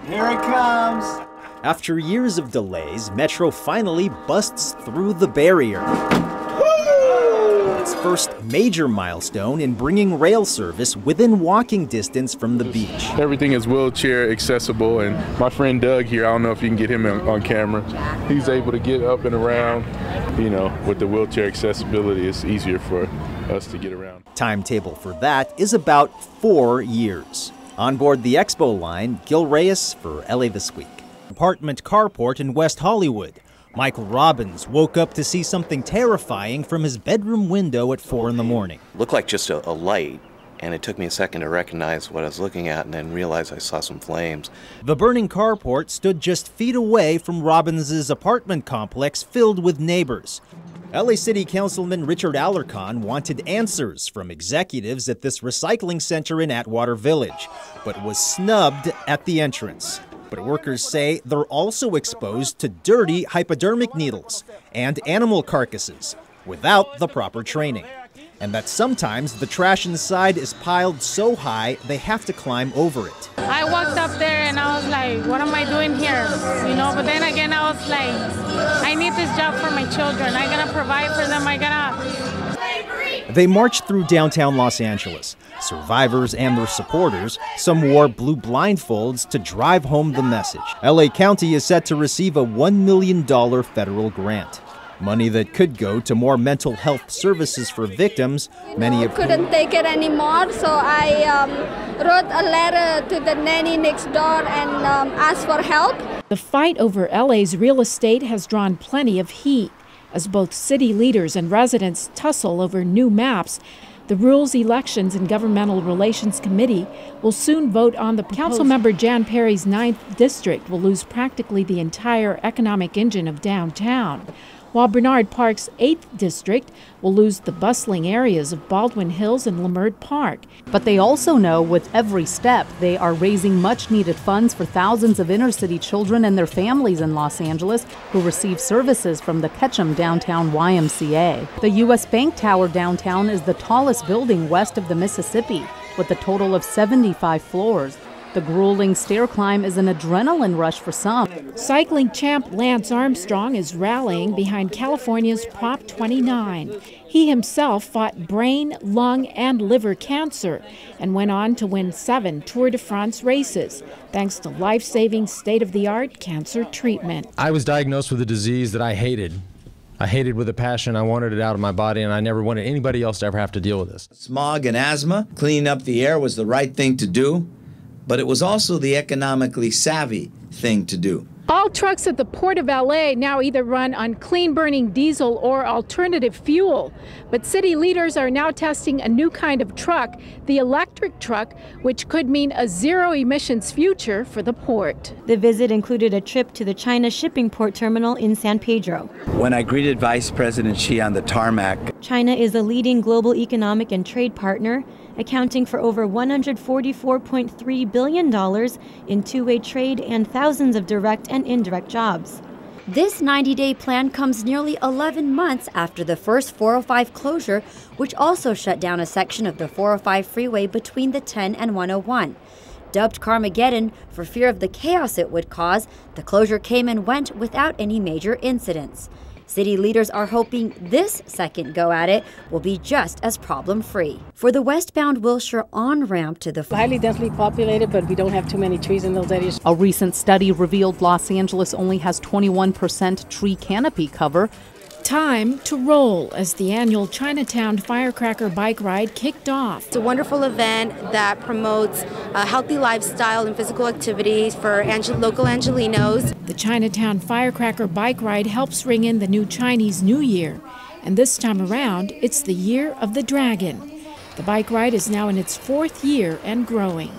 Here it comes. After years of delays, Metro finally busts through the barrier. Its first major milestone in bringing rail service within walking distance from the beach. Everything is wheelchair accessible, and my friend Doug here, I don't know if you can get him on camera, he's able to get up and around. You know, with the wheelchair accessibility, it's easier for us to get around. Timetable for that is about 4 years. On board the Expo line, Gil Reyes for LA This Week. Apartment carport in West Hollywood. Michael Robbins woke up to see something terrifying from his bedroom window at 4 in the morning. Looked like just a light, and it took me a second to recognize what I was looking at and then realize I saw some flames. The burning carport stood just feet away from Robbins' apartment complex filled with neighbors. LA City Councilman Richard Alarcon wanted answers from executives at this recycling center in Atwater Village, but was snubbed at the entrance. But workers say they're also exposed to dirty hypodermic needles and animal carcasses without the proper training. And that sometimes the trash inside is piled so high they have to climb over it. I walked up there and I was like, what am I doing here? You know, but then again I was like, I need this job for my children. I'm gonna provide for them. They marched through downtown Los Angeles. Survivors and their supporters, some wore blue blindfolds to drive home the message. LA County is set to receive a $1 million federal grant. Money that could go to more mental health services for victims, many of whom couldn't take it anymore, so I wrote a letter to the nanny next door and asked for help. The fight over LA's real estate has drawn plenty of heat as both city leaders and residents tussle over new maps. The Rules, Elections, and Governmental Relations Committee will soon vote on the proposal. Councilmember Jan Perry's 9th district will lose practically the entire economic engine of downtown, while Bernard Park's 8th district will lose the bustling areas of Baldwin Hills and Leimert Park. But they also know with every step they are raising much-needed funds for thousands of inner-city children and their families in Los Angeles who receive services from the Ketchum Downtown YMCA. The U.S. Bank Tower downtown is the tallest building west of the Mississippi, with a total of 75 floors. The grueling stair climb is an adrenaline rush for some. Cycling champ Lance Armstrong is rallying behind California's Prop 29. He himself fought brain, lung, and liver cancer and went on to win 7 Tour de France races, thanks to life-saving, state-of-the-art cancer treatment. I was diagnosed with a disease that I hated. I hated with a passion. I wanted it out of my body, and I never wanted anybody else to ever have to deal with this. Smog and asthma, cleaning up the air was the right thing to do, but it was also the economically savvy thing to do. All trucks at the Port of LA now either run on clean-burning diesel or alternative fuel. But city leaders are now testing a new kind of truck, the electric truck, which could mean a zero-emissions future for the port. The visit included a trip to the China shipping port terminal in San Pedro. When I greeted Vice President Xi on the tarmac, China is a leading global economic and trade partner, accounting for over $144.3 billion in two-way trade and thousands of direct and indirect jobs. This 90-day plan comes nearly 11 months after the first 405 closure, which also shut down a section of the 405 freeway between the 10 and 101. Dubbed Carmageddon for fear of the chaos it would cause, the closure came and went without any major incidents. City leaders are hoping this second go at it will be just as problem-free. For the westbound Wilshire on-ramp to the Highly densely populated, but we don't have too many trees in those areas. A recent study revealed Los Angeles only has 21% tree canopy cover. Time to roll as the annual Chinatown Firecracker Bike Ride kicked off. It's a wonderful event that promotes a healthy lifestyle and physical activities for local Angelinos. The Chinatown Firecracker Bike Ride helps ring in the new Chinese New Year. And this time around, it's the Year of the Dragon. The bike ride is now in its 4th year and growing.